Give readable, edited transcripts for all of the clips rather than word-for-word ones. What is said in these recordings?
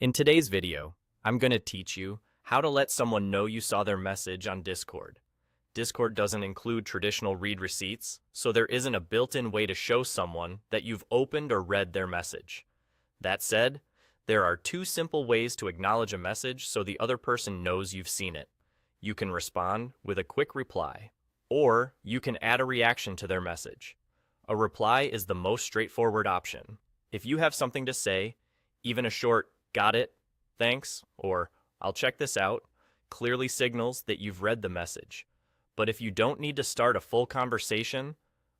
In today's video, I'm going to teach you how to let someone know you saw their message on Discord. Discord doesn't include traditional read receipts, so there isn't a built-in way to show someone that you've opened or read their message. That said, there are two simple ways to acknowledge a message so the other person knows you've seen it. You can respond with a quick reply, or you can add a reaction to their message. A reply is the most straightforward option. If you have something to say, even a short "got it, thanks," or "I'll check this out," clearly signals that you've read the message. But if you don't need to start a full conversation,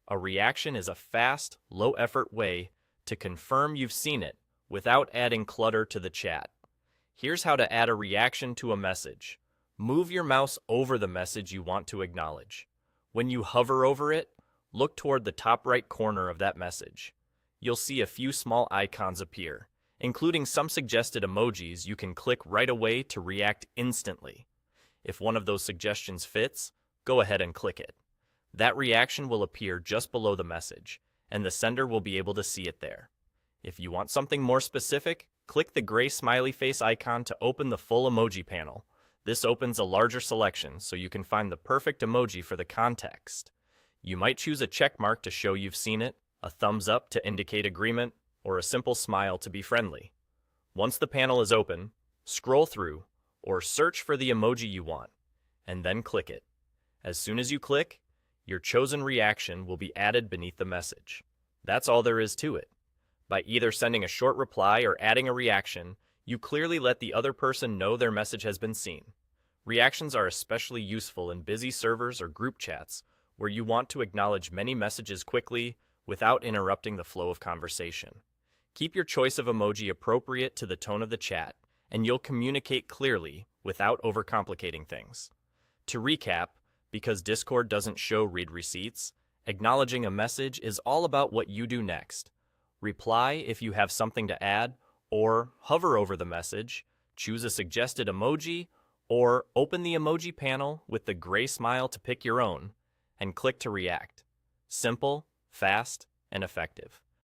a reaction is a fast, low-effort way to confirm you've seen it without adding clutter to the chat. Here's how to add a reaction to a message. Move your mouse over the message you want to acknowledge. When you hover over it, look toward the top right corner of that message. You'll see a few small icons appear, including some suggested emojis you can click right away to react instantly. If one of those suggestions fits, go ahead and click it. That reaction will appear just below the message, and the sender will be able to see it there. If you want something more specific, click the gray smiley face icon to open the full emoji panel. This opens a larger selection so you can find the perfect emoji for the context. You might choose a check mark to show you've seen it, a thumbs up to indicate agreement, or a simple smile to be friendly. Once the panel is open, scroll through or search for the emoji you want, and then click it. As soon as you click, your chosen reaction will be added beneath the message. That's all there is to it. By either sending a short reply or adding a reaction, you clearly let the other person know their message has been seen. Reactions are especially useful in busy servers or group chats where you want to acknowledge many messages quickly without interrupting the flow of conversation. Keep your choice of emoji appropriate to the tone of the chat, and you'll communicate clearly without overcomplicating things. To recap, because Discord doesn't show read receipts, acknowledging a message is all about what you do next. Reply if you have something to add, or hover over the message, choose a suggested emoji, or open the emoji panel with the gray smile to pick your own, and click to react. Simple, fast, and effective.